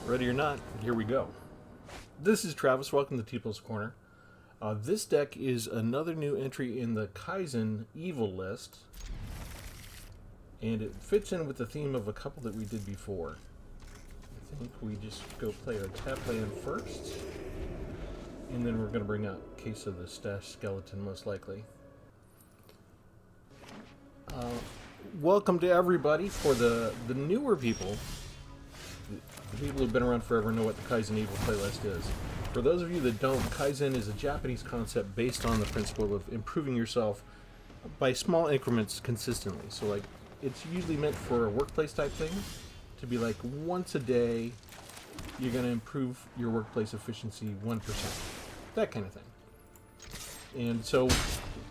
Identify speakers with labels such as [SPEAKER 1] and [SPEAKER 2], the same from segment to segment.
[SPEAKER 1] Ready or not, here we go. This is Travis. Welcome to Tpull's Corner. This deck is another new entry in the Kaizen Evil list, and it fits in with the theme of a couple that we did before. I think we just go play our tap land first, and then we're going to bring out Case of the Stash Skeleton, most likely. Welcome to everybody. For the newer people, the people who've been around forever know what the Kaizen Evil playlist is. For those of you that don't, Kaizen is a Japanese concept based on the principle of improving yourself by small increments consistently. So, like, it's usually meant for a workplace type thing, to be like once a day, you're going to improve your workplace efficiency 1%. That kind of thing. And so,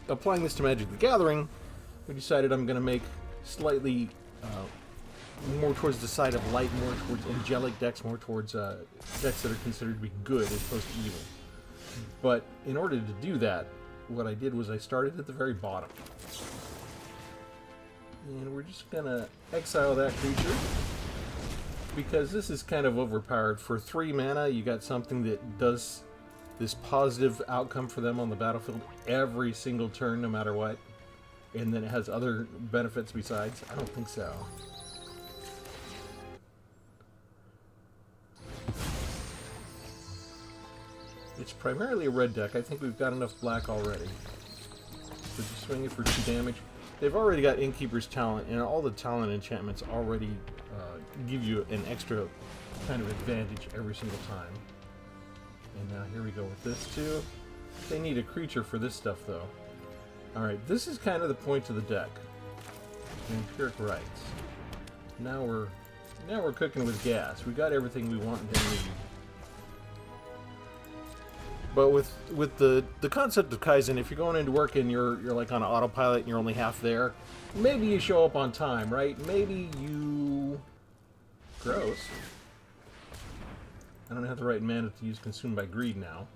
[SPEAKER 1] applying this to Magic the Gathering, we decided I'm going to make slightly more towards the side of light, more towards angelic decks, more towards decks that are considered to be good as opposed to evil. But in order to do that, what I did was I started at the very bottom. And we're just going to exile that creature, because this is kind of overpowered. For 3 mana, you got something that does this positive outcome for them on the battlefield every single turn, no matter what. And then it has other benefits besides? I don't think so. It's primarily a red deck. I think we've got enough black already. So just swing it for 2 damage. They've already got Innkeeper's Talent, and all the talent enchantments already give you an extra kind of advantage every single time. And now here we go with this too. They need a creature for this stuff though. Alright, this is kind of the point of the deck. Empiric Rights. Now we're cooking with gas. We got everything we want and need. But with the concept of Kaizen, if you're going into work and you're like on an autopilot and you're only half there, maybe you show up on time, right? Maybe you... Gross. I don't have the right mana to use Consumed by Greed now.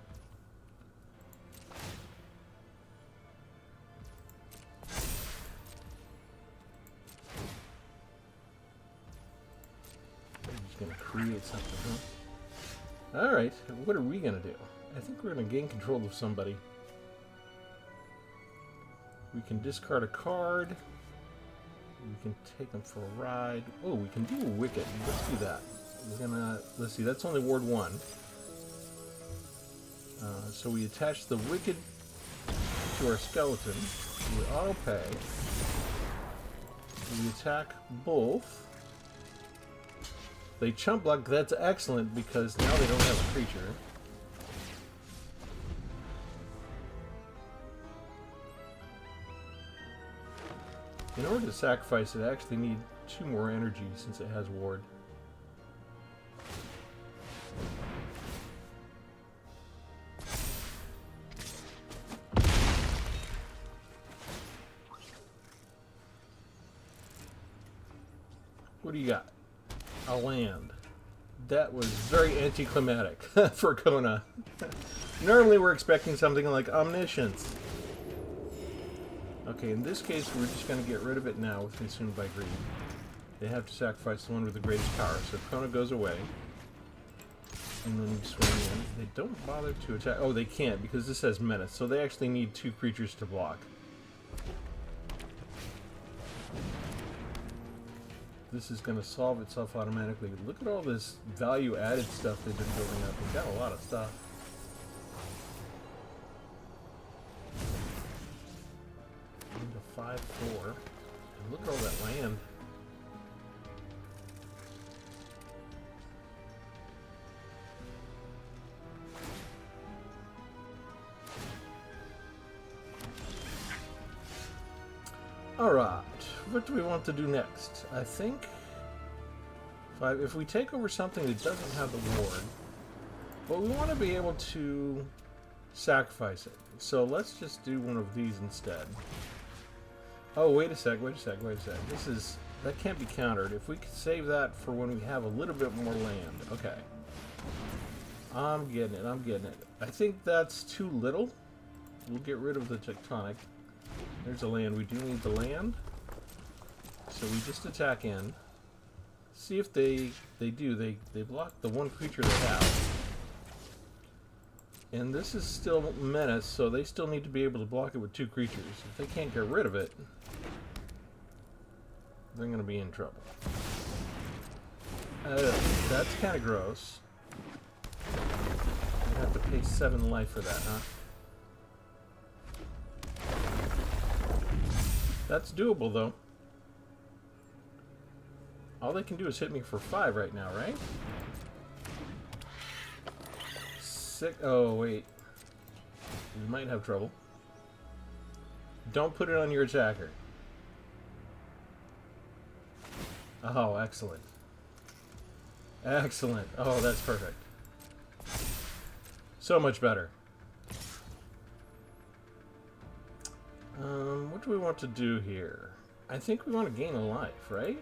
[SPEAKER 1] I'm just going to create something, huh? Alright, what are we going to do? I think we're going to gain control of somebody. We can discard a card. We can take them for a ride. Oh, we can do a Wicked. Let's do that. We're gonna, let's see, that's only Ward 1. So we attach the Wicked to our skeleton. We auto pay. We attack both. They chump block. That's excellent because now they don't have a creature. In order to sacrifice it, I actually need 2 more energy since it has ward. What do you got? A land. That was very anticlimactic for Kona. Normally we're expecting something like Omniscience. Okay, in this case, we're just going to get rid of it now with Consumed by Greed. They have to sacrifice the one with the greatest power, so Kona goes away. And then you swing in. They don't bother to attack. Oh, they can't, because this has Menace, so they actually need 2 creatures to block. This is going to solve itself automatically. Look at all this value-added stuff they've been building up. They've got a lot of stuff. Into 5/4. And look at all that land. Alright, what do we want to do next? I think if we take over something that doesn't have the ward, but we want to be able to sacrifice it. So let's just do one of these instead. Oh, wait a sec. That can't be countered. If we could save that for when we have a little bit more land. Okay. I'm getting it. I think that's too little. We'll get rid of the Tectonic. There's a land. We do need the land. So we just attack in. see if they do. They block the one creature they have. And this is still Menace, so they still need to be able to block it with 2 creatures. If they can't get rid of it, they're going to be in trouble. That's kind of gross. You'd have to pay 7 life for that, huh? That's doable, though. All they can do is hit me for 5 right now, right? 6. Oh, wait. We might have trouble. Don't put it on your attacker. Oh, excellent. Excellent. Oh, that's perfect. So much better. What do we want to do here? I think we want to gain a life, right?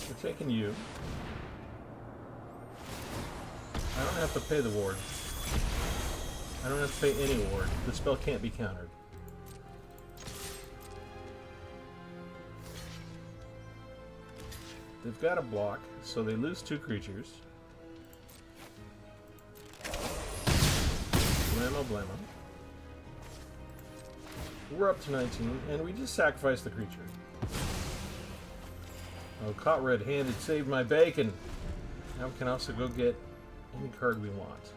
[SPEAKER 1] We're taking you. I don't have to pay the ward. I don't have to pay any ward. The spell can't be countered. They've got a block, so they lose 2 creatures. Blammo, blammo. We're up to 19, and we just sacrificed the creature. Oh, caught red-handed, saved my bacon! Now we can also go get any card we want.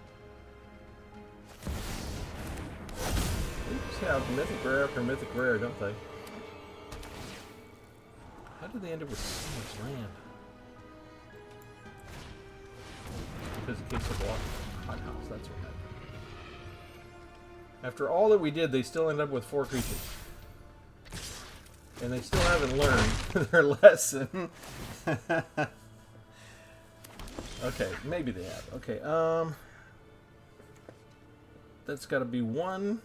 [SPEAKER 1] They just have mythic rare after mythic rare, don't they? How did they end up with so much land? Because it keeps a block hot house, that's what happened. After all that we did, they still end up with 4 creatures. And they still haven't learned their lesson. Okay, maybe they have. Okay, that's got to be 1.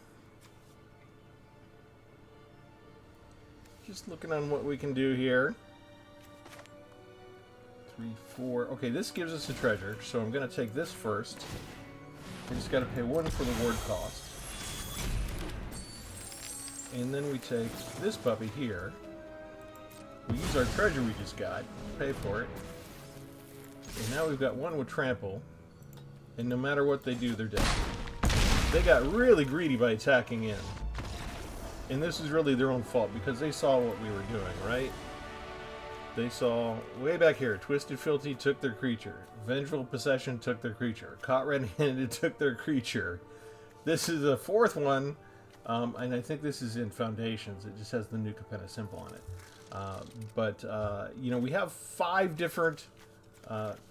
[SPEAKER 1] Just looking on what we can do here. 3, 4. Okay, this gives us a treasure, so I'm going to take this first. I just got to pay 1 for the ward cost. And then we take this puppy here. We use our treasure we just got, pay for it. And now we've got 1 with trample. And no matter what they do, they're dead. They got really greedy by attacking in. And this is really their own fault, because they saw what we were doing, right? They saw, way back here, Twisted Filthy took their creature. Vengeful Possession took their creature. Caught Red-Handed took their creature. This is the 4th one. And I think this is in Foundations. It just has the new Capenna symbol on it. You know, we have 5 different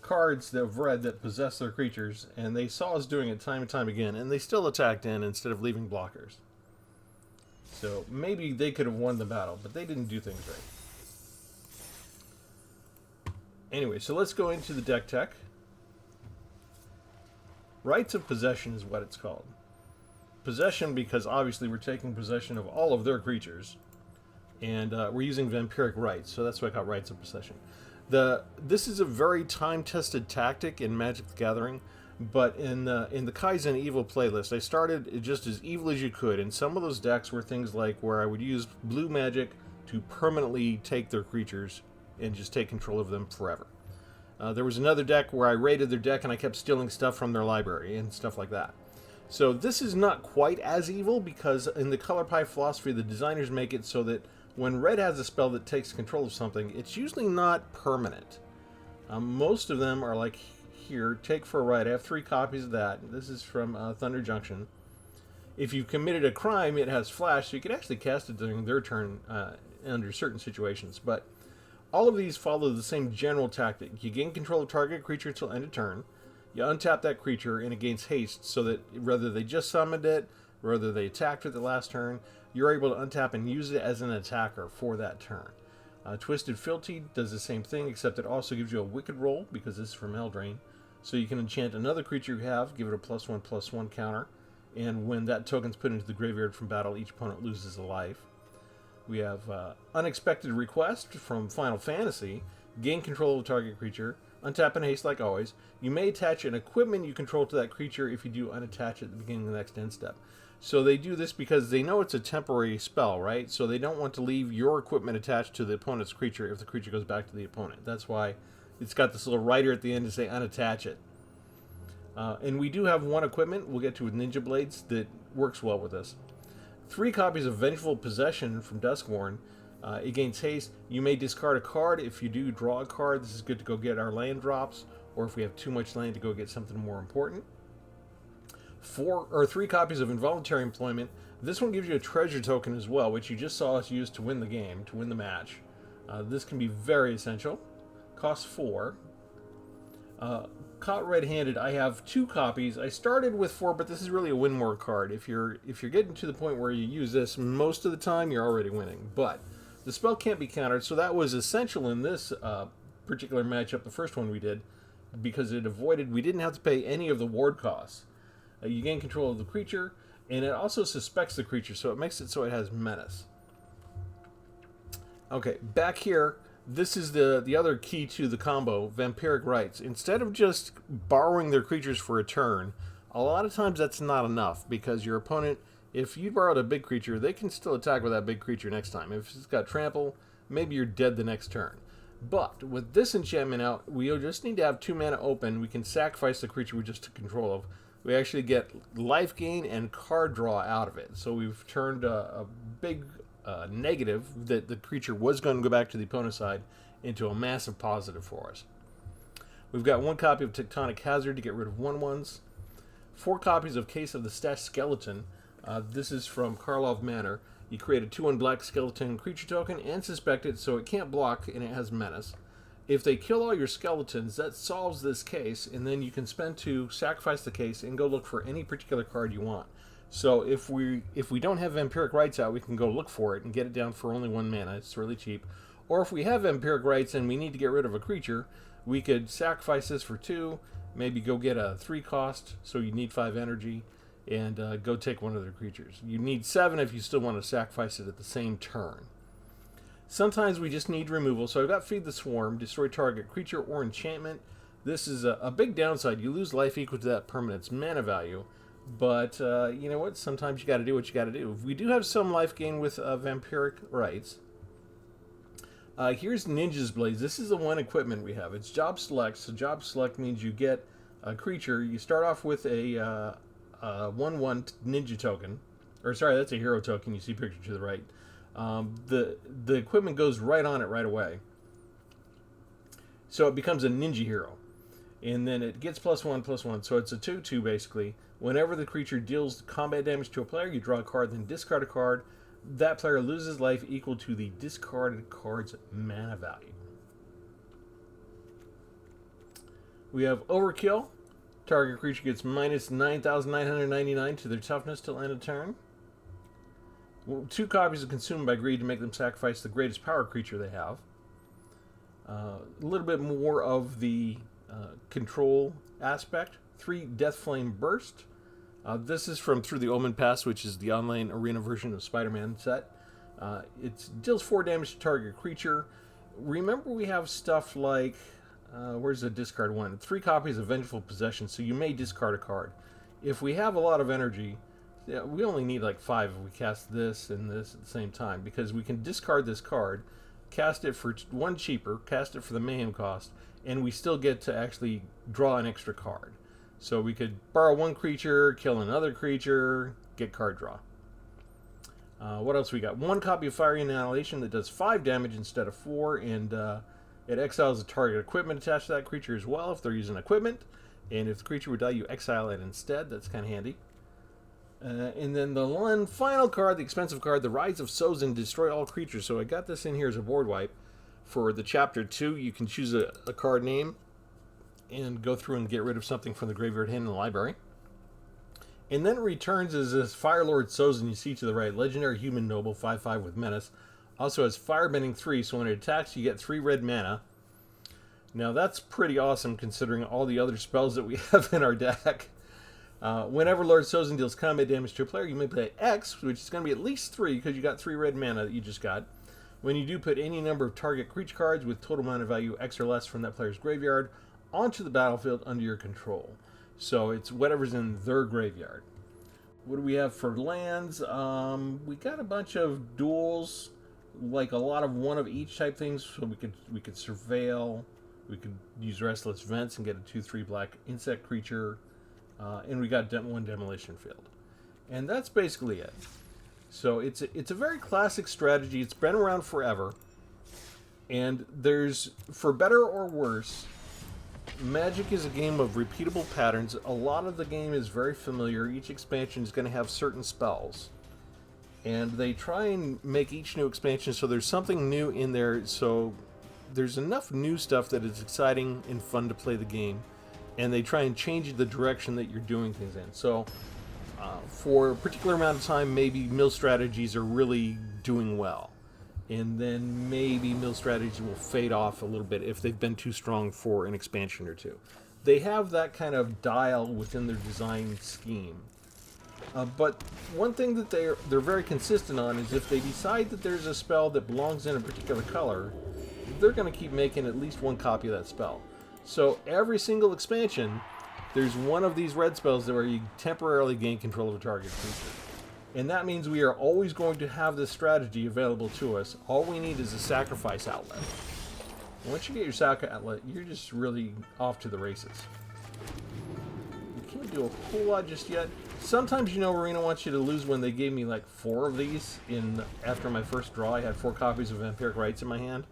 [SPEAKER 1] cards that have red that possess their creatures, and they saw us doing it time and time again, and they still attacked in instead of leaving blockers. So maybe they could have won the battle, but they didn't do things right. Anyway, so let's go into the deck tech. Rights of Possession is what it's called. Possession because obviously we're taking possession of all of their creatures, and we're using vampiric rights, so that's why I got Rights of Possession. This is a very time-tested tactic in Magic the Gathering, but in the Kaizen Evil playlist, I started just as evil as you could, and some of those decks were things like where I would use blue magic to permanently take their creatures and just take control of them forever. There was another deck where I raided their deck and I kept stealing stuff from their library and stuff like that. So this is not quite as evil, because in the Color Pie philosophy, the designers make it so that when red has a spell that takes control of something, it's usually not permanent. Most of them are like, here, take for a ride. I have 3 copies of that. This is from Thunder Junction. If you've committed a crime, it has flash, so you can actually cast it during their turn under certain situations. But all of these follow the same general tactic. You gain control of target creature until end of turn. You untap that creature, and it gains haste, so that whether they just summoned it, whether they attacked it the last turn, you're able to untap and use it as an attacker for that turn. Twisted Filthy does the same thing, except it also gives you a Wicked roll, because this is from Eldraine. So you can enchant another creature you have, give it a +1/+1 counter, and when that token's put into the graveyard from battle, each opponent loses a life. We have Unexpected Request from Final Fantasy. Gain control of a target creature. Untap and haste like always. You may attach an equipment you control to that creature. If you do, unattach it at the beginning of the next end step. So they do this because they know it's a temporary spell, right? So they don't want to leave your equipment attached to the opponent's creature if the creature goes back to the opponent. That's why it's got this little rider at the end to say unattach it. And we do have one equipment we'll get to with Ninja Blades that works well with this. 3 copies of Vengeful Possession from Duskborn. It gains haste. You may discard a card. If you do, draw a card. This is good to go get our land drops, or if we have too much land to go get something more important. 3 copies of Involuntary Employment. This one gives you a treasure token as well, which you just saw us use to win the game, to win the match. This can be very essential. Costs 4. Caught Red-Handed, I have 2 copies. I started with 4, but this is really a win more card. If you're getting to the point where you use this, most of the time you're already winning. But the spell can't be countered, so that was essential in this particular matchup, the first one we did, because it avoided, we didn't have to pay any of the ward costs. You gain control of the creature, and it also suspects the creature, so it makes it so it has menace. Okay, back here, this is the other key to the combo, Vampiric Rites. Instead of just borrowing their creatures for a turn, a lot of times that's not enough, because your opponent, if you borrowed a big creature, they can still attack with that big creature next time. If it's got trample, maybe you're dead the next turn. But with this enchantment out, we just need to have 2 mana open. We can sacrifice the creature we just took control of. We actually get life gain and card draw out of it. So we've turned a big negative that the creature was going to go back to the opponent's side into a massive positive for us. We've got 1 copy of Tectonic Hazard to get rid of 1/1s. 4 copies of Case of the Stashed Skeleton. This is from Karlov Manor. You create a 2/1 black skeleton creature token and suspect it, so it can't block and it has menace. If they kill all your skeletons, that solves this case, and then you can spend 2, sacrifice the case, and go look for any particular card you want. So if we don't have Vampiric Rites out, we can go look for it and get it down for only 1 mana. It's really cheap. Or if we have Vampiric Rites and we need to get rid of a creature, we could sacrifice this for 2, maybe go get a 3 cost, so you need 5 energy, and go take one of their creatures. You need 7 if you still want to sacrifice it at the same turn. Sometimes we just need removal, so I've got Feed the Swarm, destroy target creature or enchantment. This is a big downside. You lose life equal to that permanent's mana value, but you know what? Sometimes you got to do what you got to do. We do have some life gain with Vampiric Rites. Here's Ninja's Blades. This is the one equipment we have. It's Job Select, so Job Select means you get a creature. You start off with a 1/1 ninja token, or sorry, that's a hero token. You see picture to the right. The equipment goes right on it right away, so it becomes a ninja hero, and then it gets +1/+1. So it's a 2/2 basically. Whenever the creature deals combat damage to a player, you draw a card, then discard a card. That player loses life equal to the discarded card's mana value. We have Overkill. Target creature gets minus 9,999 to their toughness till end of turn. 2 copies of Consumed by Greed to make them sacrifice the greatest power creature they have. A little bit more of the control aspect. 3 Deathflame Burst. This is from Through the Omen Pass, which is the online arena version of Spider-Man set. It deals 4 damage to target creature. Remember, we have stuff like, where's the discard one? 3 copies of Vengeful Possession, so you may discard a card. If we have a lot of energy, we only need like 5 if we cast this and this at the same time, because we can discard this card, cast it for 1 cheaper, cast it for the mayhem cost, and we still get to actually draw an extra card. So we could borrow 1 creature, kill another creature, get card draw. What else we got? 1 copy of Fiery Annihilation that does 5 damage instead of 4, and it exiles a target equipment attached to that creature as well if they're using equipment. And if the creature would die, you exile it instead. That's kind of handy. And then the one final card, the expensive card, the Rise of Sozin, destroy all creatures. So I got this in here as a board wipe. For the Chapter 2, you can choose a card name and go through and get rid of something from the graveyard hidden in the library. And then it returns as this Firelord Sozin you see to the right. Legendary Human Noble, 5/5 with Menace. Also has Firebending 3, so when it attacks, you get 3 red mana. Now that's pretty awesome considering all the other spells that we have in our deck. Whenever Lord Sozin deals combat damage to a player, you may play X, which is going to be at least 3 because you got 3 red mana that you just got. When you do, put any number of target creature cards with total mana value X or less from that player's graveyard onto the battlefield under your control. So it's whatever's in their graveyard. What do we have for lands? We got a bunch of duels, like a lot of one of each type things. So we could surveil, we could use Restless Vents and get a 2/3 black insect creature, and we got one demolition field, and that's basically it. So it's a very classic strategy. It's been around forever, and there's, for better or worse, Magic is a game of repeatable patterns. A lot of the game is very familiar. Each expansion is going to have certain spells, and they try and make each new expansion so there's something new in there, so there's enough new stuff that is exciting and fun to play the game, and they try and change the direction that you're doing things in. So for a particular amount of time, maybe mill strategies are really doing well, and then maybe mill strategies will fade off a little bit if they've been too strong for an expansion or two. They have that kind of dial within their design scheme. But one thing that they're very consistent on is if they decide that there's a spell that belongs in a particular color, they're going to keep making at least one copy of that spell. So every single expansion, there's one of these red spells where you temporarily gain control of a target creature. And that means we are always going to have this strategy available to us. All we need is a sacrifice outlet. Once you get your sacrifice outlet, you're just really off to the races. You can't do a whole lot just yet. Sometimes, you know, Arena wants you to lose when they gave me like 4 of these after my first draw. I had 4 copies of Vampiric Rites in my hand.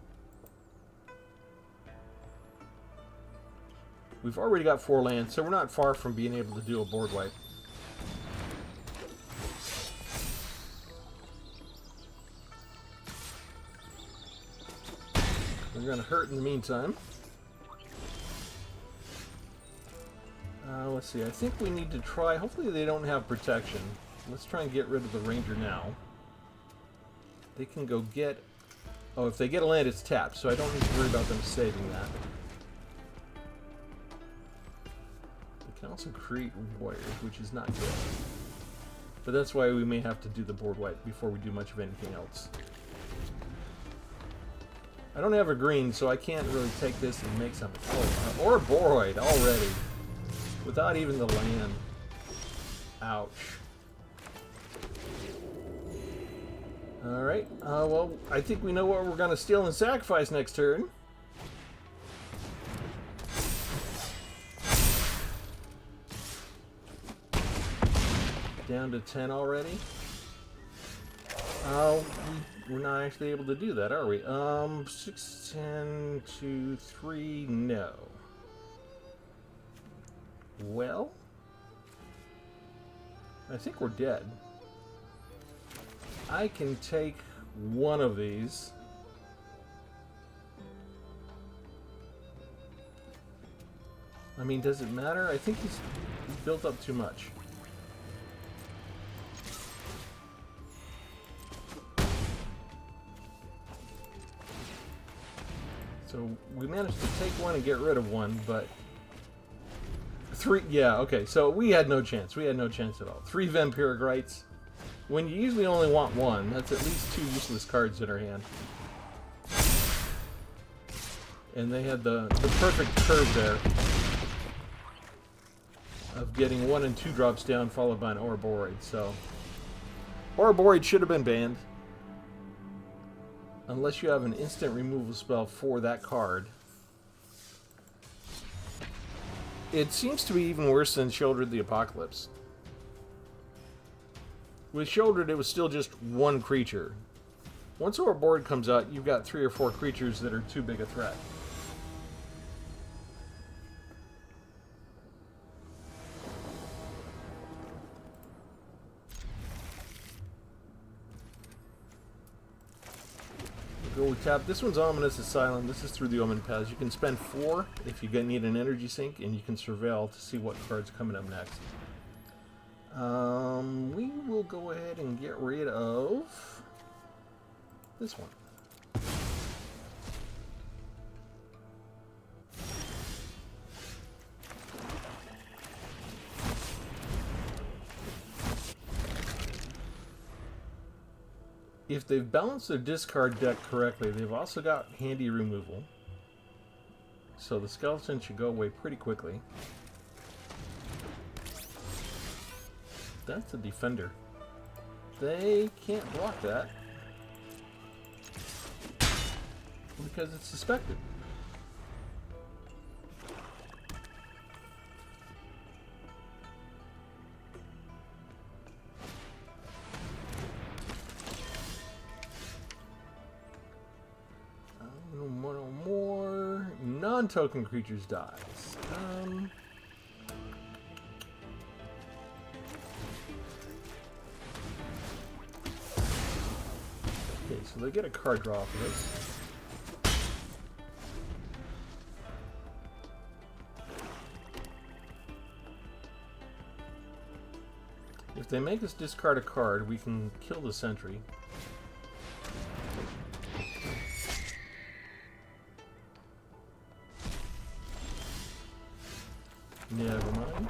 [SPEAKER 1] We've already got 4 lands, so we're not far from being able to do a board wipe. We're going to hurt in the meantime. Let's see, I think we need to try, hopefully they don't have protection. Let's try and get rid of the Ranger now. They can go get, oh, if they get a land it's tapped, so I don't need to worry about them saving that. They can also create warriors, which is not good. But that's why we may have to do the board wipe before we do much of anything else. I don't have a green, so I can't really take this and make something. Oh, or a Boroid already. Without even the land. Ouch. Alright, well, I think we know what we're going to steal and sacrifice next turn. Down to 10 already. We're not actually able to do that, are we? 6, 10, 2, 3, no. Well, I think we're dead. I can take one of these. I mean, does it matter? I think he's built up too much. So we managed to take one and get rid of one, but 3, yeah, okay, so we had no chance. We had no chance at all. 3 Vampiric Rites. When you usually only want 1, that's at least 2 useless cards in our hand. And they had the perfect curve there of getting 1 and 2 drops down followed by an Ouroboros. So Ouroboros should have been banned. Unless you have an instant removal spell for that card. It seems to be even worse than Shouldered the Apocalypse. With Shouldered, it was still just 1 creature. Once our board comes out, you've got 3 or 4 creatures that are too big a threat. Go with tap. This one's Ominous Asylum. This is through the Omen Paths. You can spend 4 if you need an energy sink, and you can surveil to see what card's coming up next. We will go ahead and get rid of this one. if they've balanced their discard deck correctly, they've also got handy removal. So the skeleton should go away pretty quickly. That's a defender. They can't block that because it's suspected. No more non-token creatures dies. Okay, so they get a card draw for this. If they make us discard a card, we can kill the sentry. Never mind.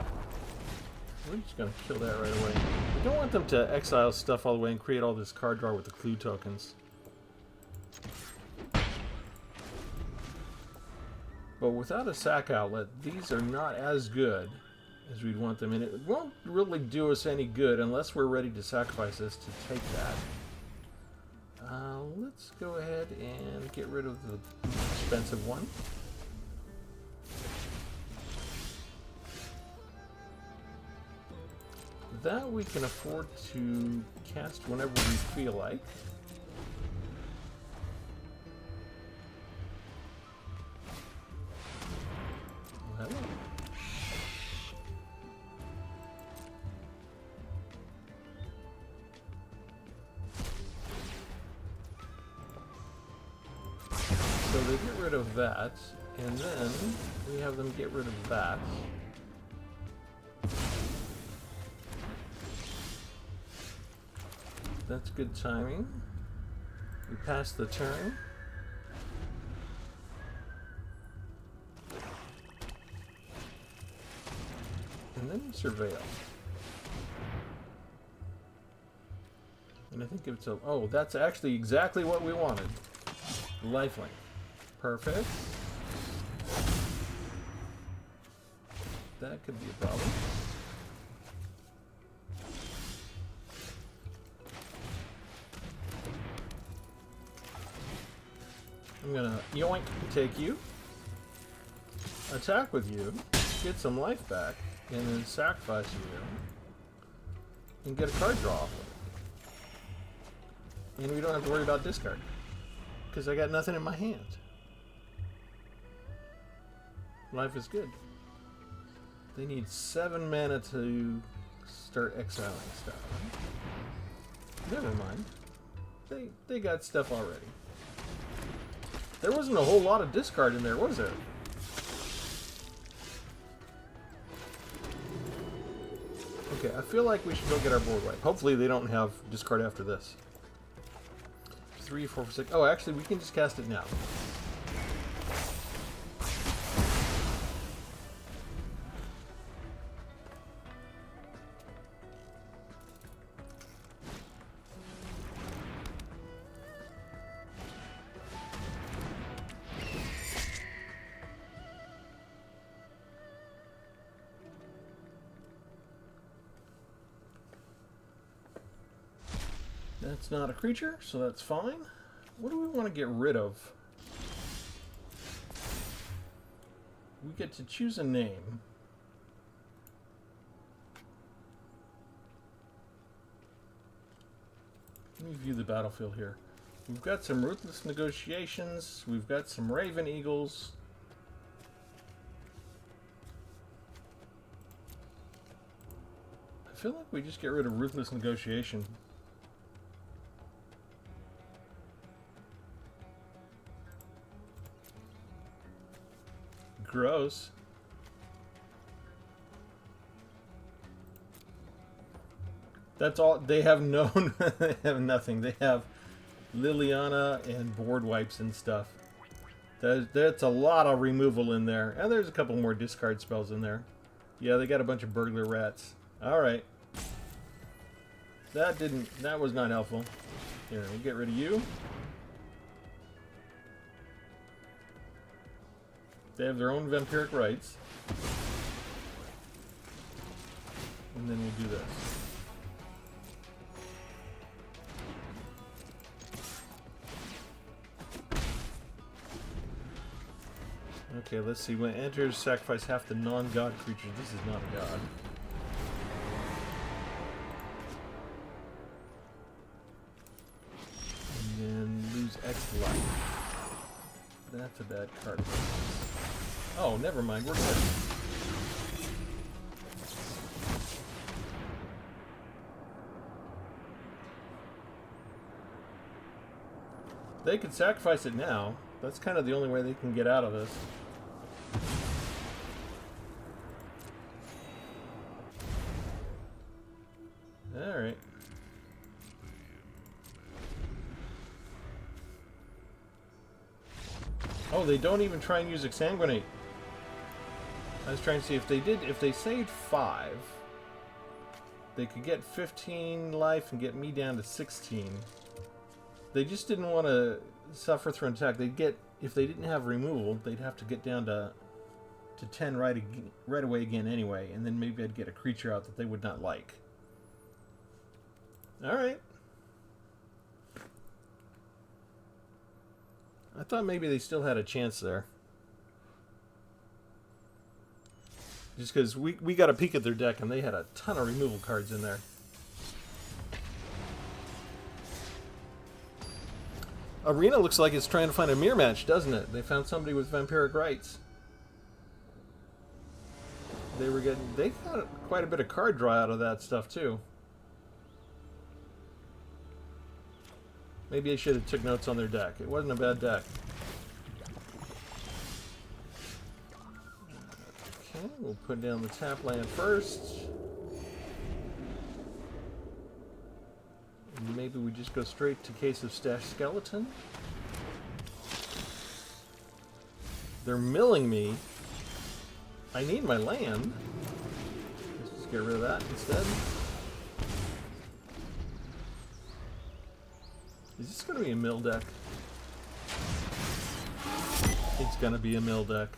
[SPEAKER 1] We're just gonna kill that right away. We don't want them to exile stuff all the way and create all this card draw with the clue tokens. But without a sack outlet, these are not as good as we'd want them, and it won't really do us any good unless we're ready to sacrifice this to take that. Let's go ahead and get rid of the expensive one. That we can afford to cast whenever we feel like. Well. So they get rid of that, and then we have them get rid of that. That's good timing. We pass the turn. And then we surveil. And I think it's a... Oh, that's actually exactly what we wanted. Lifelink. Perfect. That could be a problem. I'm gonna yoink, take you, attack with you, get some life back, and then sacrifice you, and get a card draw off of it. And we don't have to worry about discard, because I got nothing in my hand. Life is good. They need 7 mana to start exiling stuff. Never mind. They got stuff already. There wasn't a whole lot of discard in there, was there? Okay, I feel like we should go get our board wipe. Hopefully they don't have discard after this. 3, 4, 6. Oh, actually, we can just cast it now. That's not a creature, so that's fine. What do we want to get rid of? We get to choose a name. Let me view the battlefield here. We've got some Ruthless Negotiations. We've got some Raven Eagles. I feel like we just get rid of Ruthless Negotiation. Gross. That's all. They have no. They have nothing. They have Liliana and board wipes and stuff. That's a lot of removal in there. And there's a couple more discard spells in there. Yeah, they got a bunch of burglar rats. Alright. That was not helpful. Here, we'll get rid of you. They have their own vampiric rights. And then we'll do this. Okay, let's see. When it enters, sacrifice half the non-god creatures. This is not a god. And then lose X life. That's a bad card. Oh, never mind. We're good. They could sacrifice it now. That's kind of the only way they can get out of this. Alright. Oh, they don't even try and use Exsanguinate. I was trying to see if they did, if they saved 5, they could get 15 life and get me down to 16. They just didn't want to suffer through an attack. They'd get, if they didn't have removal, they'd have to get down to 10 right away again anyway, and then maybe I'd get a creature out that they would not like. Alright. I thought maybe they still had a chance there. Just because we got a peek at their deck and they had a ton of removal cards in there. Arena looks like it's trying to find a mirror match, doesn't it? They found somebody with vampiric rights. They got quite a bit of card draw out of that stuff too. Maybe I should have took notes on their deck. It wasn't a bad deck. Okay, we'll put down the tap land first. And maybe we just go straight to Case of Stash Skeleton. They're milling me. I need my land. Let's just get rid of that instead. Is this going to be a mill deck? It's going to be a mill deck.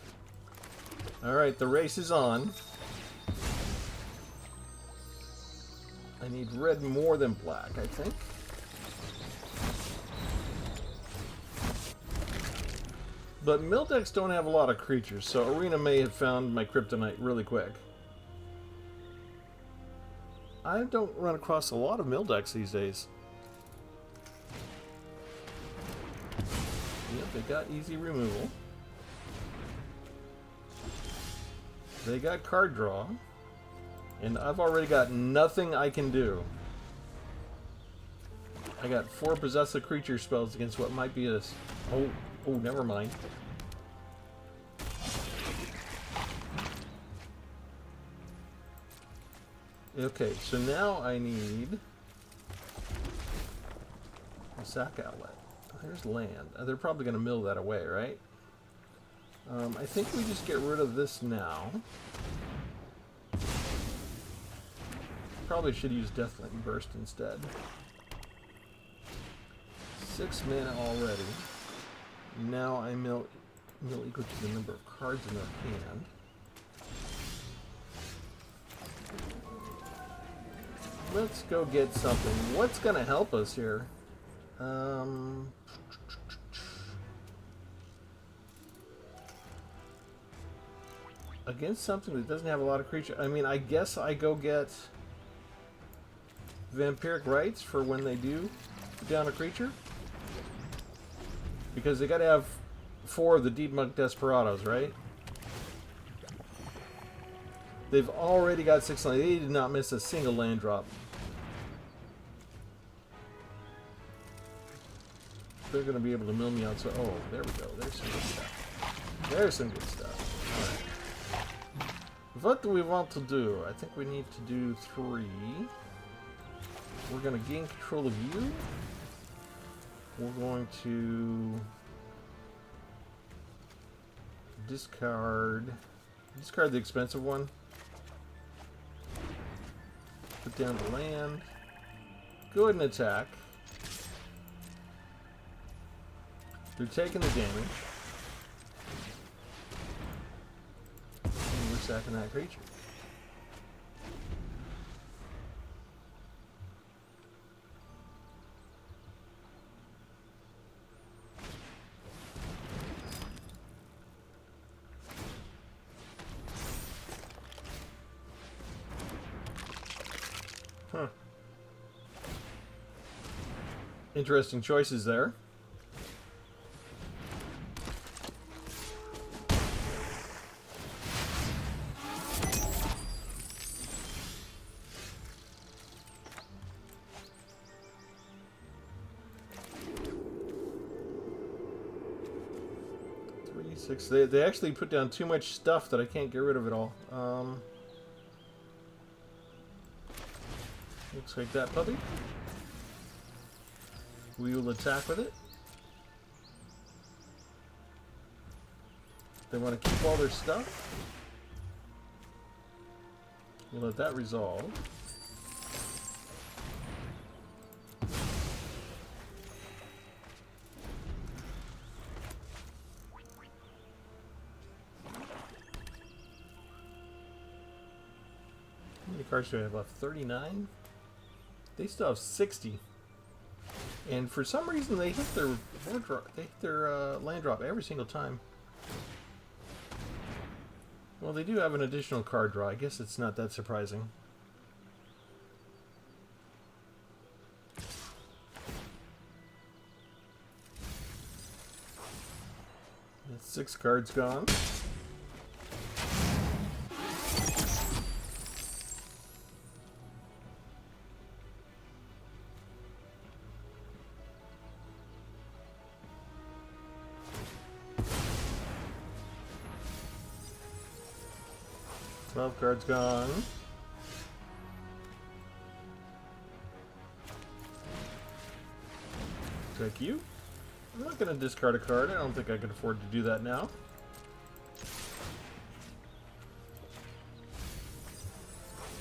[SPEAKER 1] Alright, the race is on. I need red more than black, I think. But mill decks don't have a lot of creatures, so Arena may have found my kryptonite really quick. I don't run across a lot of mill decks these days. Yep, they got easy removal. They got card draw. And I've already got nothing I can do. I got 4 possessive creature spells against what might be a... Oh, never mind. Okay, so now I need a sack outlet. There's land. They're probably going to mill that away, right? I think we just get rid of this now. Probably should use Deathling Burst instead. 6 mana already. Now I mill equal to the number of cards in their hand. Let's go get something. What's going to help us here? Against something that doesn't have a lot of creature. I mean, I guess I go get Vampiric Rights for when they do put down a creature. Because they gotta have 4 of the Deep Monk Desperados, right? They've already got 6 land. They did not miss a single land drop. They're gonna be able to mill me out, so... Oh, there we go. There's some good stuff. There's some good stuff. Alright. What do we want to do? I think we need to do 3. We're going to gain control of you. We're going to discard the expensive one. Put down the land. Go ahead and attack. They're taking the damage. And we're sacking that creature. Huh. Interesting choices there. Six. They actually put down too much stuff that I can't get rid of it all. Looks like that puppy. We will attack with it. They want to keep all their stuff. We'll let that resolve. How many cards do I have left? 39? They still have 60. And for some reason they hit their board drop, they hit their land drop every single time. Well, they do have an additional card draw. I guess it's not that surprising. That's 6 cards gone. Twelve cards gone. Take you. I'm not going to discard a card. I don't think I can afford to do that now.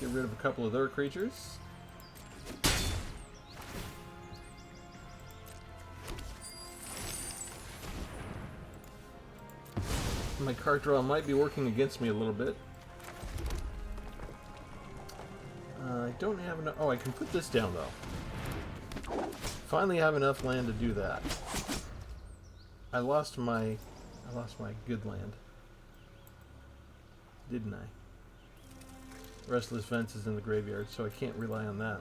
[SPEAKER 1] Get rid of a couple of their creatures. My card draw might be working against me a little bit. I don't have enough. Oh, I can put this down though. Finally have enough land to do that. I lost my good land, didn't I? Restless Fence is in the graveyard, so I can't rely on that.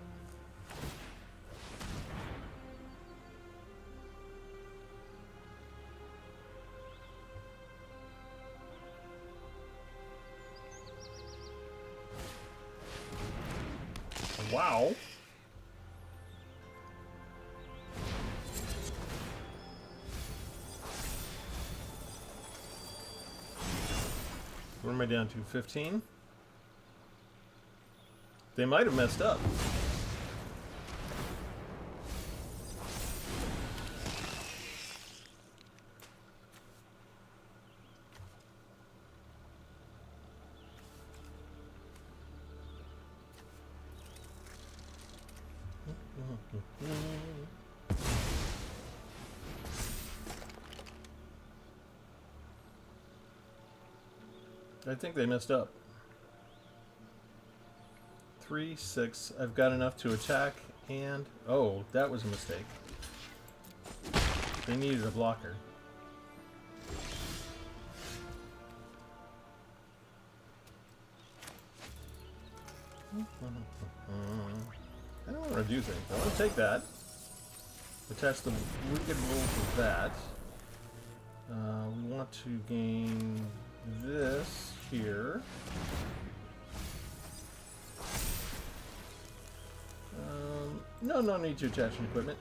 [SPEAKER 1] Wow. Where am I down to? 15? They might have messed up. I think they messed up. 3, 6. I've got enough to attack and... Oh, that was a mistake. They needed a blocker. I don't want to do things. I want to take that. Attach the Wicked Wolf with that. We want to gain this here. No need to attach an equipment.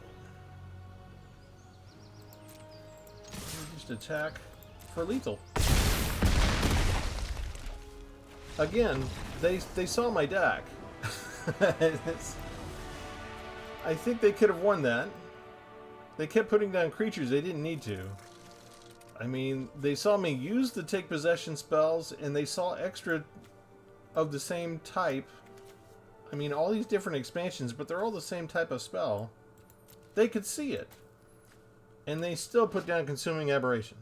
[SPEAKER 1] We'll just attack for lethal. Again, they saw my deck. I think they could have won that. They kept putting down creatures they didn't need to. I mean, they saw me use the take possession spells, and they saw extra of the same type. I mean, all these different expansions, but they're all the same type of spell. They could see it. And they still put down Consuming Aberration.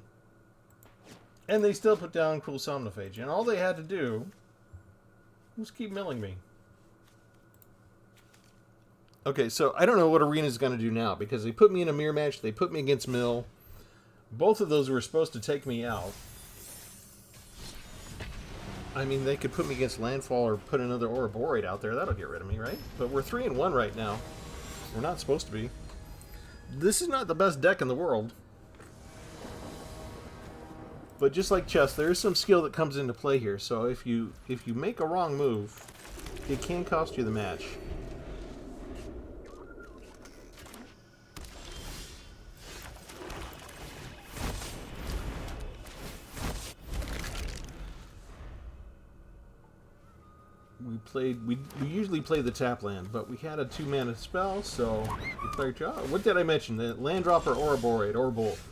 [SPEAKER 1] And they still put down Cruel Somnophage. And all they had to do was keep milling me. Okay, so I don't know what Arena's going to do now, because they put me in a mirror match, they put me against Mill. Both of those were supposed to take me out. I mean, they could put me against Landfall or put another Ouroboros out there. That'll get rid of me, right? But we're 3-1 right now. We're not supposed to be. This is not the best deck in the world. But just like chess, there is some skill that comes into play here. So if you make a wrong move, it can cost you the match. We usually play the tap land, but we had a 2-mana spell, so we played. Oh, what did I mention? The land dropper Ouroboros or both.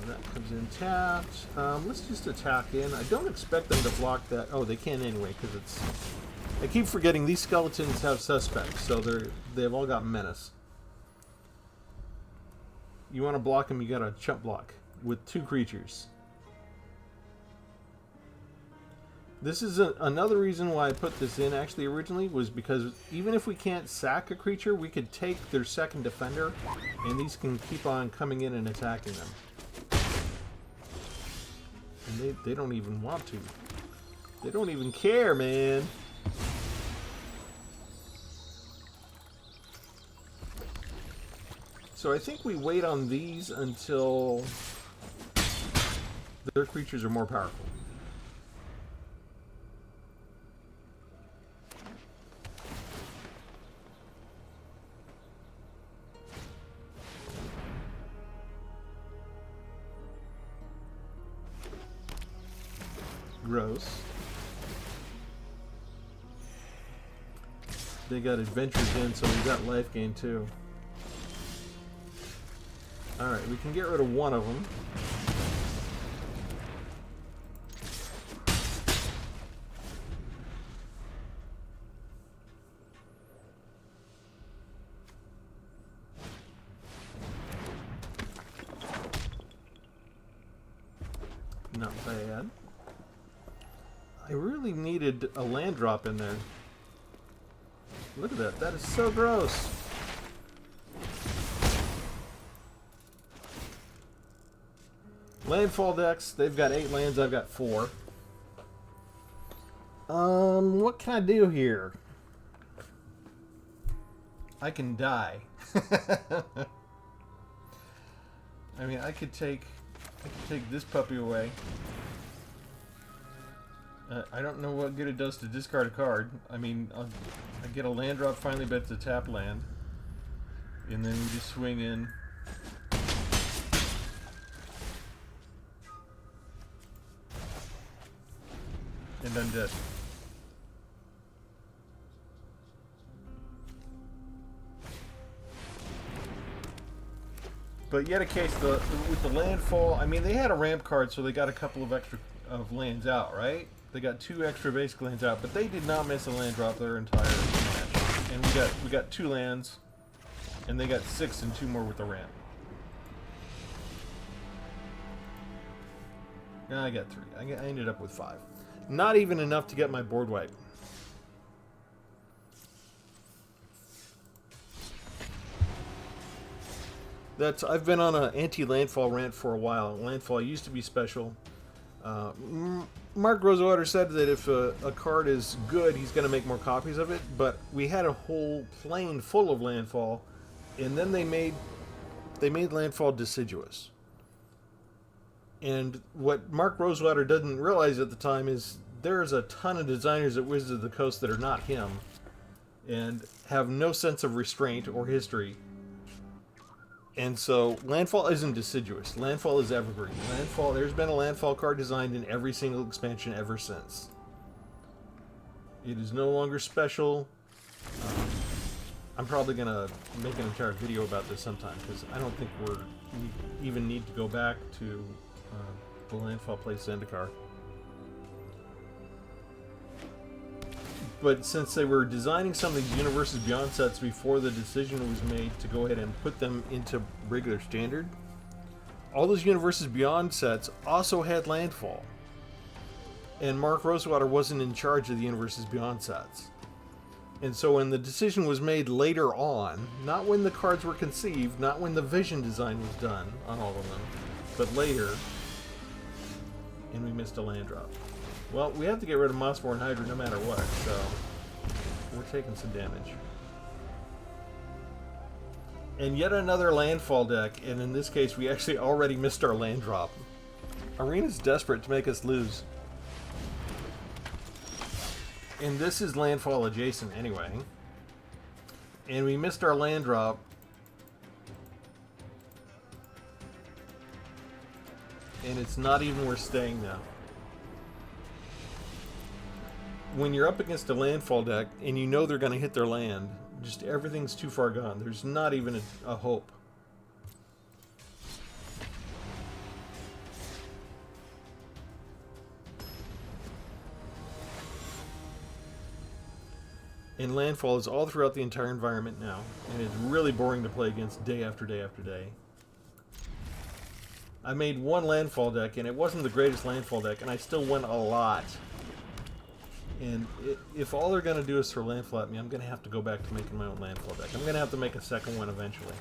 [SPEAKER 1] That comes in tapped. Let's just attack in. I don't expect them to block that. Oh, they can anyway, because it's... I keep forgetting these skeletons have suspects, so they've all got menace. You want to block them, you got to chump block with 2 creatures. This is another reason why I put this in, actually, originally, was because even if we can't sack a creature, we could take their second defender, and these can keep on coming in and attacking them. And they don't even want to. They don't even care, man. So I think we wait on these until their creatures are more powerful. Gross. They got adventures in, so we got life gain too. Alright, we can get rid of one of them. Not bad. I really needed a land drop in there. Look at that. That is so gross. Landfall decks. They've got 8 lands. I've got 4. What can I do here? I can die. I mean, I could take this puppy away. I don't know what good it does to discard a card. I mean, I get a land drop finally, but it's a tap land. And then we just swing in. And I'm dead. But yet a case, with the landfall, I mean, they had a ramp card, so they got a couple of extra of lands out, right? They got 2 extra basic lands out, but they did not miss a land drop their entire match. And we got 2 lands, and they got 6 and 2 more with the ramp. No, I got 3. I ended up with 5. Not even enough to get my board wipe. I've been on an anti-landfall rant for a while. Landfall used to be special. Mark Rosewater said that if a card is good, he's going to make more copies of it. But we had a whole plane full of landfall, and then they made landfall deciduous. And what Mark Rosewater doesn't realize at the time is there's a ton of designers at Wizards of the Coast that are not him, and have no sense of restraint or history. And so, landfall isn't deciduous. Landfall is evergreen. There's been a landfall card designed in every single expansion ever since. It is no longer special. I'm probably going to make an entire video about this sometime, because I don't think we even need to go back to the landfall place Zendikar. But since they were designing some of these Universes Beyond sets before the decision was made to go ahead and put them into regular standard, all those Universes Beyond sets also had landfall. And Mark Rosewater wasn't in charge of the Universes Beyond sets. And so when the decision was made later on, not when the cards were conceived, not when the vision design was done on all of them, but later, and we missed a land drop. Well, we have to get rid of Mossborn Hydra no matter what, so we're taking some damage. And yet another landfall deck, and in this case we actually already missed our land drop. Arena's desperate to make us lose. And this is landfall adjacent anyway. And we missed our land drop. And it's not even worth staying now. When you're up against a landfall deck and you know they're going to hit their land, just everything's too far gone. There's not even a hope. And landfall is all throughout the entire environment now, and it's really boring to play against day after day after day. I made one landfall deck, and it wasn't the greatest landfall deck, and I still won a lot. And if all they're going to do is throw landfall at me, I'm going to have to go back to making my own landfall deck. I'm going to have to make a second one eventually.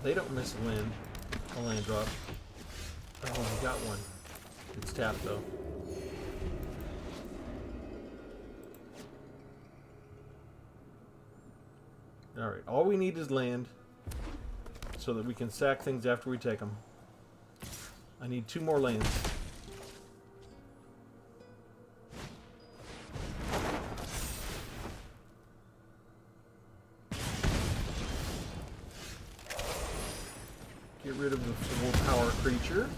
[SPEAKER 1] They don't miss a land drop. Oh, we got one. It's tapped though. Alright, all we need is land so that we can sack things after we take them. I need 2 more lands. Get rid of the full power creature.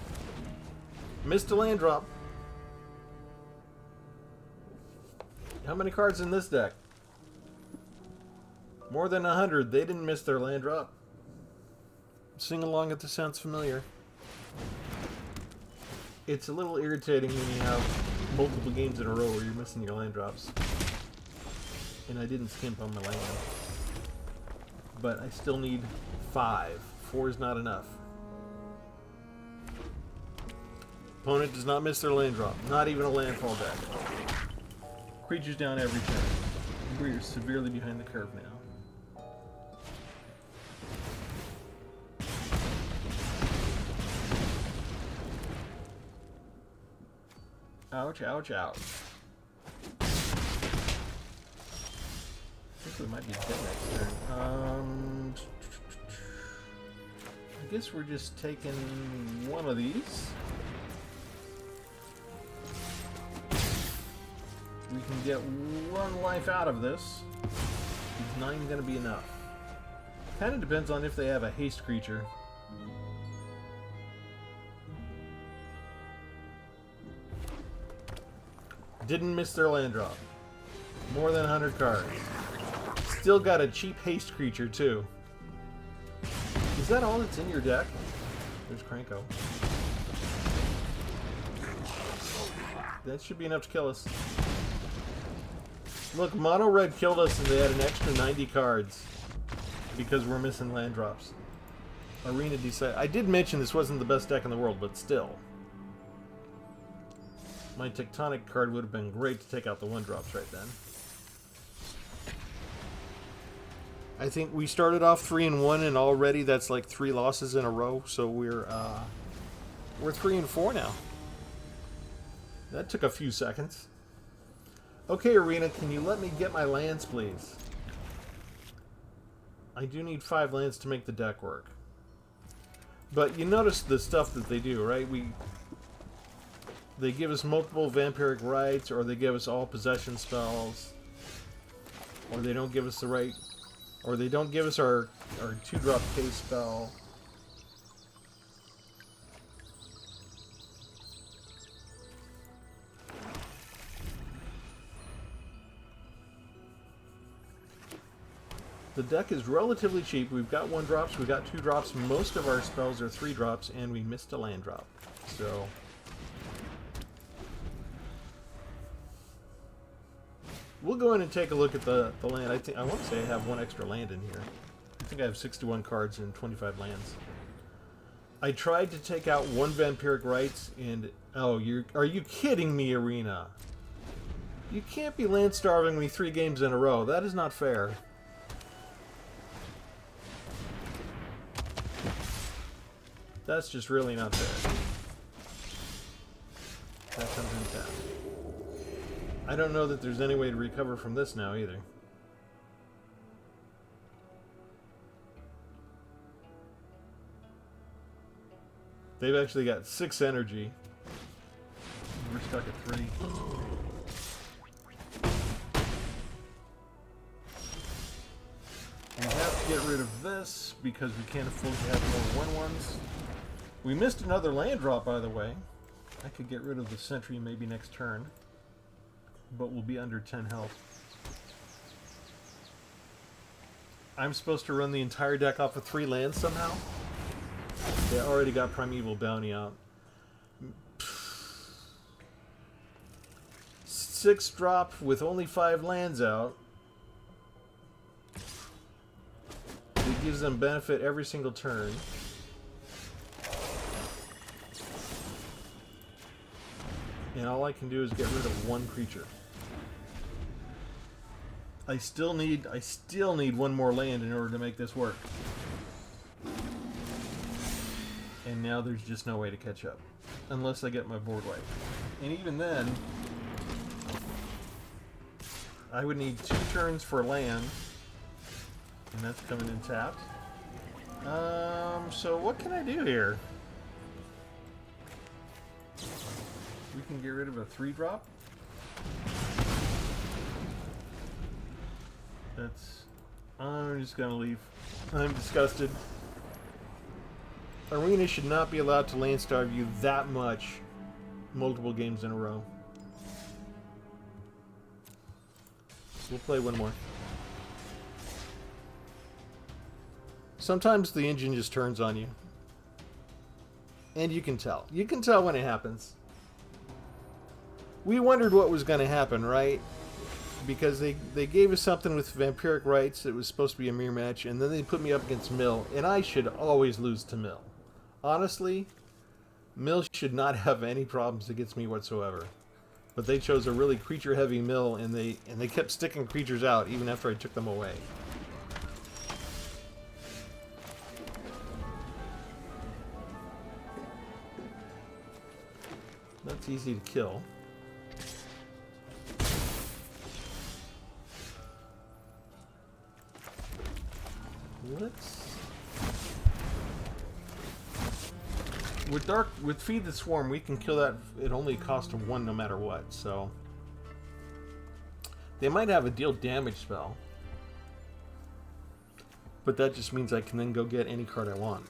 [SPEAKER 1] Missed a land drop. How many cards in this deck? More than 100. They didn't miss their land drop. Sing along if this sounds familiar. It's a little irritating when you have multiple games in a row where you're missing your land drops. And I didn't skimp on my land. But I still need 5. 4 is not enough. Opponent does not miss their land drop. Not even a landfall deck. Creatures down every turn. We're severely behind the curve now. Ouch, ouch, ouch. I think we might be dead next turn. I guess we're just taking one of these. We can get 1 life out of this. Is 9 going to be enough? Kind of depends on if they have a haste creature. Didn't miss their land drop. More than 100 cards. Still got a cheap haste creature too. Is that all that's in your deck? There's Cranko. That should be enough to kill us. Look, Mono Red killed us and they had an extra 90 cards because we're missing land drops. Arena decided. I did mention this wasn't the best deck in the world, but still. My Tectonic card would have been great to take out the 1-drops right then. I think we started off 3-1 and already that's like 3 losses in a row, so we're 3-4 now. That took a few seconds. Okay, Arena, can you let me get my lands, please? I do need 5 lands to make the deck work. But you notice the stuff that they do, right? They give us multiple vampiric rights, or they give us all possession spells, or they don't give us the right, or they don't give us our 2-drop case spell. The deck is relatively cheap. We've got 1-drops, we've got 2-drops. Most of our spells are 3-drops, and we missed a land drop. So We'll go in and take a look at the land. I want to say I have one extra land in here. I think I have 61 cards and 25 lands. I tried to take out one Vampiric Rites and... Oh, are you kidding me, Arena? You can't be land starving me 3 games in a row. That is not fair. That's just really not fair. That comes in tap. I don't know that there's any way to recover from this now either. They've actually got 6 energy. We're stuck at 3. We have to get rid of this because we can't afford to have more 1/1s. We missed another land drop, by the way. I could get rid of the sentry maybe next turn, but we'll be under 10 health. I'm supposed to run the entire deck off of 3 lands somehow? They already got Primeval Bounty out. 6 drop with only 5 lands out. It gives them benefit every single turn. And all I can do is get rid of 1 creature. I still need 1 more land in order to make this work. And now there's just no way to catch up. Unless I get my board wiped. And even then, I would need 2 turns for land. And that's coming in tapped. So what can I do here? We can get rid of a 3-drop. I'm just gonna leave. I'm disgusted. Arena should not be allowed to land starve you that much multiple games in a row. We'll play 1 more. Sometimes the engine just turns on you. And you can tell. You can tell when it happens. We wondered what was going to happen, right? Because they gave us something with Vampiric Rites that was supposed to be a mirror match, and then they put me up against Mill, and I should always lose to Mill. Honestly, Mill should not have any problems against me whatsoever. But they chose a really creature-heavy Mill, and they kept sticking creatures out even after I took them away. That's easy to kill. With Feed the Swarm, we can kill that. It only costs 1 no matter what. So they might have a deal damage spell, but that just means I can then go get any card I want.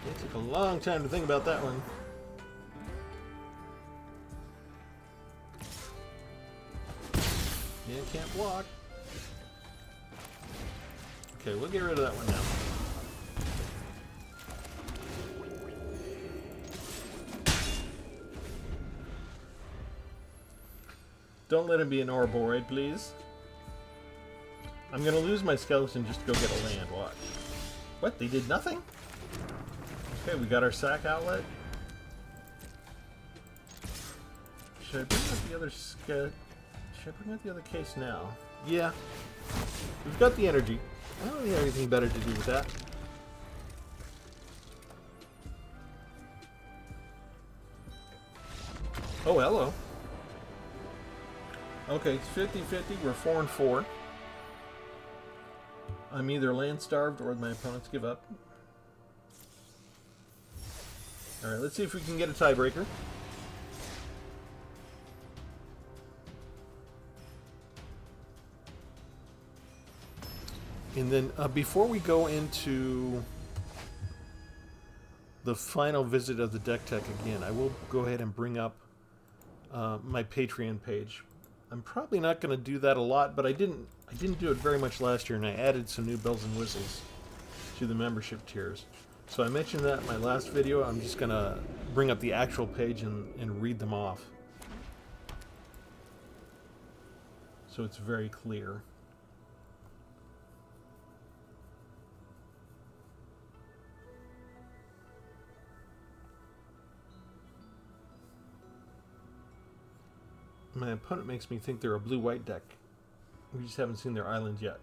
[SPEAKER 1] It took a long time to think about that one. Yeah, can't block. Okay, we'll get rid of that one now. Don't let him be an Ouroboros, please. I'm gonna lose my skeleton just to go get a land. Watch. What? They did nothing? Okay, we got our sack outlet. Should I bring out the other Should I bring out the other case now? Yeah. We've got the energy. I don't have anything better to do with that. Oh, hello. Okay, it's 50-50. We're 4-4. I'm either land starved or my opponents give up. Alright, let's see if we can get a tiebreaker. And then before we go into the final visit of the deck tech again, I will go ahead and bring up my Patreon page. I'm probably not going to do that a lot, but I didn't I didn't do it very much last year, and I added some new bells and whistles to the membership tiers. So I mentioned that in my last video. I'm just going to bring up the actual page and read them off, so it's very clear. My opponent makes me think they're a blue-white deck. We just haven't seen their island yet.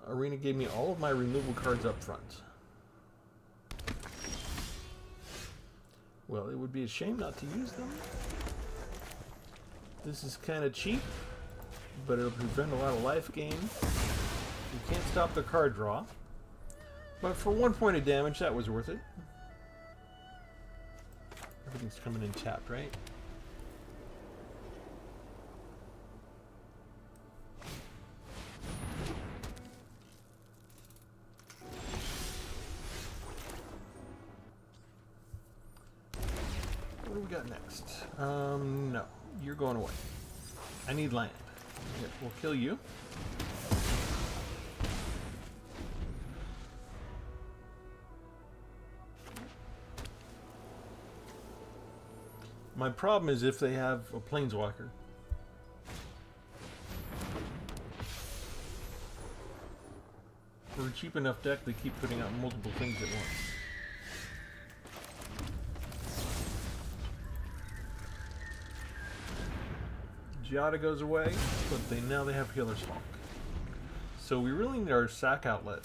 [SPEAKER 1] Arena gave me all of my removal cards up front. Well, it would be a shame not to use them. This is kind of cheap, but it'll prevent a lot of life gain. You can't stop the card draw. But for 1 point of damage, that was worth it. Everything's coming in tapped, right? What do we got next? No. You're going away. I need land. Here, we'll kill you. My problem is if they have a planeswalker. For a cheap enough deck, they keep putting out multiple things at once. Giada goes away, but now they have Healer's Hawk. So we really need our sack outlet.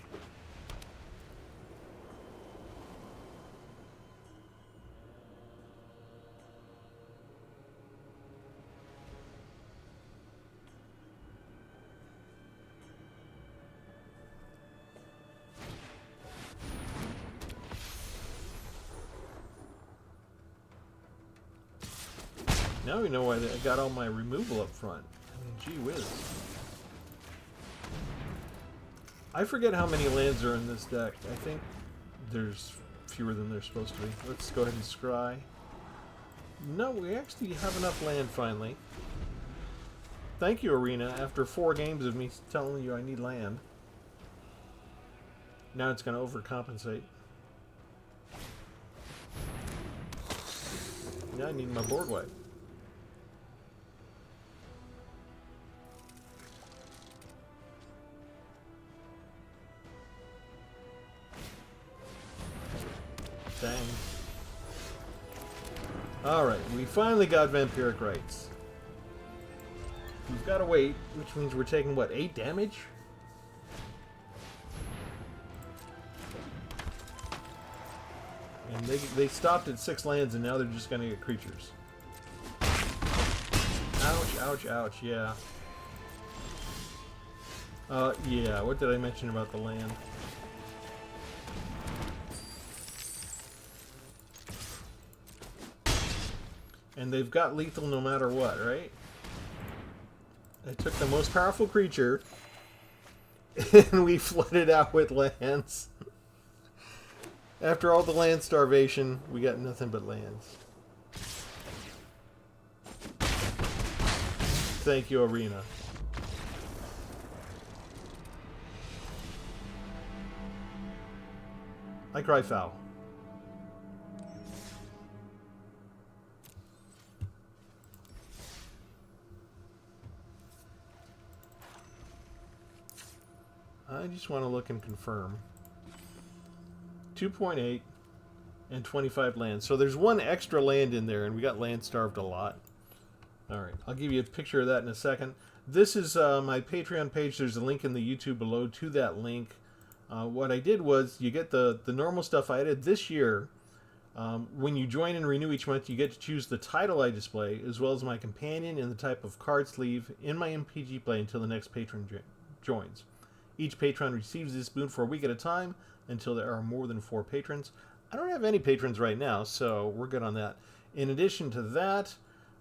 [SPEAKER 1] Now we know why I got all my removal up front. I mean, gee whiz. I forget how many lands are in this deck. I think there's fewer than there's supposed to be. Let's go ahead and scry. No, we actually have enough land finally. Thank you, Arena. After 4 games of me telling you I need land. Now it's going to overcompensate. Now I need my board wipe. Dang. Alright, we finally got Vampiric Rites. We've got to wait, which means we're taking, what, 8 damage? And they stopped at 6 lands and now they're just going to get creatures. Ouch, ouch, ouch, yeah. Yeah, what did I mention about the land? And they've got lethal no matter what, right? I took the most powerful creature, and we flooded out with lands. After all the land starvation, we got nothing but lands. Thank you, Arena. I cry foul. I just want to look and confirm. 2.8 and 25 lands. So there's 1 extra land in there, and we got land starved a lot. Alright, I'll give you a picture of that in a second. This is my Patreon page. There's a link in the YouTube below to that link. What I did was, you get the normal stuff I added this year. When you join and renew each month, you get to choose the title I display, as well as my companion and the type of card sleeve in my MTG play until the next patron joins. Each patron receives this boon for a week at a time until there are more than 4 patrons. I don't have any patrons right now, so we're good on that. In addition to that,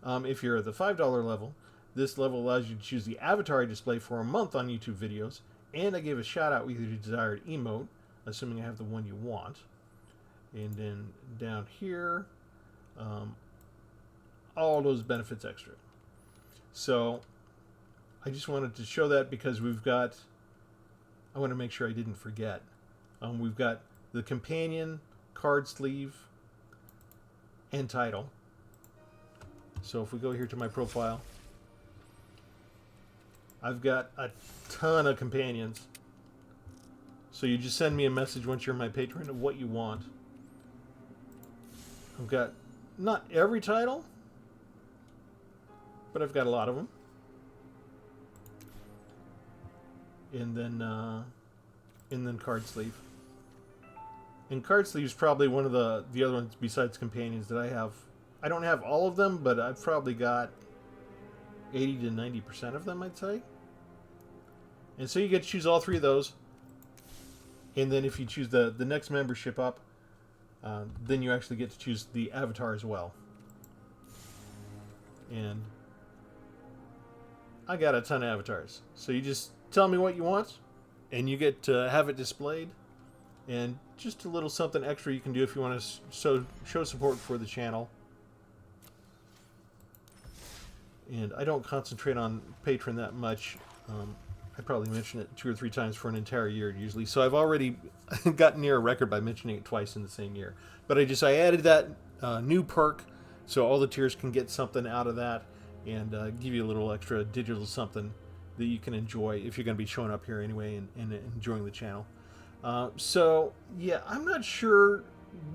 [SPEAKER 1] if you're at the $5 level, this level allows you to choose the avatar I display for a month on YouTube videos, and I give a shout out with your desired emote, assuming I have the one you want. And then down here, all those benefits extra. So I just wanted to show that because we've got, I want to make sure I didn't forget. We've got the companion, card sleeve, and title. So if we go here to my profile, I've got a ton of companions. So you just send me a message once you're my patron of what you want. I've got not every title, but I've got a lot of them. And then card sleeve. And card sleeve is probably one of the other ones besides companions that I have. I don't have all of them, but I've probably got 80 to 90% of them, I'd say. And so you get to choose all three of those. And then if you choose the next membership up, then you actually get to choose the avatar as well. And I got a ton of avatars. So you just tell me what you want, and you get to have it displayed. And just a little something extra you can do if you want to show support for the channel. And I don't concentrate on Patreon that much. I probably mention it 2 or 3 times for an entire year usually. So I've already gotten near a record by mentioning it twice in the same year. But I added that new perk so all the tiers can get something out of that and give you a little extra digital something that you can enjoy if you're going to be showing up here anyway and enjoying the channel. So yeah, I'm not sure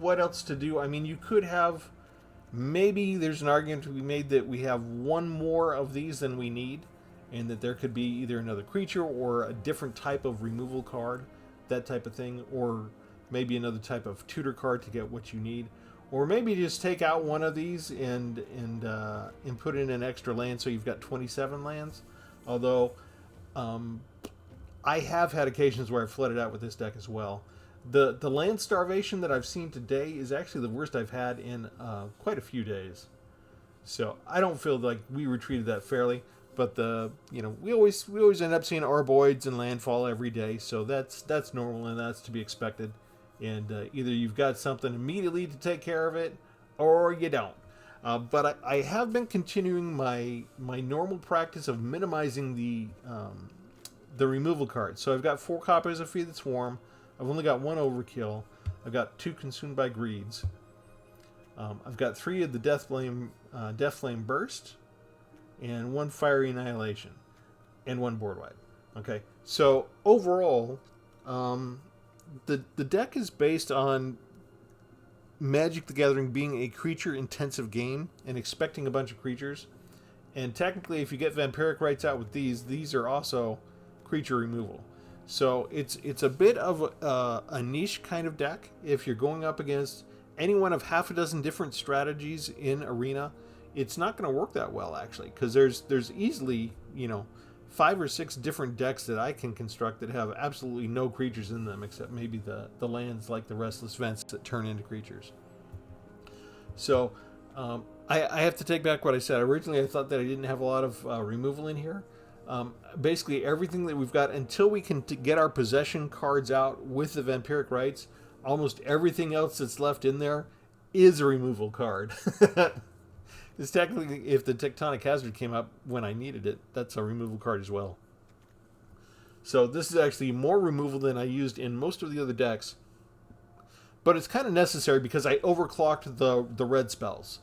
[SPEAKER 1] what else to do. I mean, you could have, maybe there's an argument to be made that we have one more of these than we need, and that there could be either another creature or a different type of removal card, that type of thing, or maybe another type of tutor card to get what you need, or maybe just take out one of these and put in an extra land so you've got 27 lands. Although I have had occasions where I've flooded out with this deck as well. The land starvation that I've seen today is actually the worst I've had in quite a few days. So I don't feel like we retreated that fairly. But we always end up seeing Arboids and landfall every day, so that's normal and that's to be expected. And either you've got something immediately to take care of it, or you don't. But I have been continuing my normal practice of minimizing the removal cards. So I've got 4 copies of Feed the Swarm. I've only got 1 Overkill. I've got 2 Consumed by Greeds. I've got 3 of the Death Flame Burst, and 1 Fiery Annihilation, and 1 Board Wipe. Okay, so overall, the deck is based on Magic the Gathering being a creature-intensive game and expecting a bunch of creatures. And technically, if you get Vampiric Rites out with these are also creature removal. So it's a bit of a niche kind of deck. If you're going up against any one of half a dozen different strategies in Arena, it's not going to work that well, actually, because there's easily 5 or 6 different decks that I can construct that have absolutely no creatures in them, except maybe the lands like the Restless Vents that turn into creatures. So I have to take back what I said. Originally, I thought that I didn't have a lot of removal in here. Basically, everything that we've got, until we can get our possession cards out with the Vampiric Rites, almost everything else that's left in there is a removal card. Because technically, if the Tectonic Hazard came up when I needed it, that's a removal card as well. So this is actually more removal than I used in most of the other decks. But it's kind of necessary because I overclocked the red spells.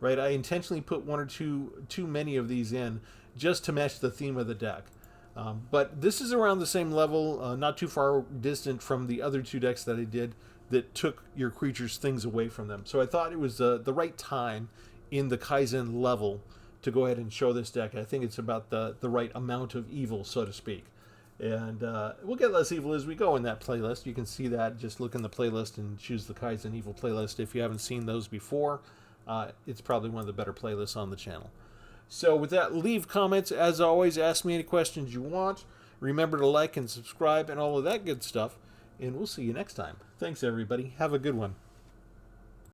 [SPEAKER 1] Right? I intentionally put 1 or 2 too many of these in just to match the theme of the deck. But this is around the same level, not too far distant from the other 2 decks that I did that took your creatures' things away from them. So I thought it was the right time in the Kaizen level to go ahead and show this deck. I think it's about the right amount of evil, so to speak. And we'll get less evil as we go in that playlist. You can see that. Just look in the playlist and choose the Kaizen Evil playlist. If you haven't seen those before, it's probably one of the better playlists on the channel. So with that, leave comments. As always, ask me any questions you want. Remember to like and subscribe and all of that good stuff. And we'll see you next time. Thanks, everybody. Have a good one.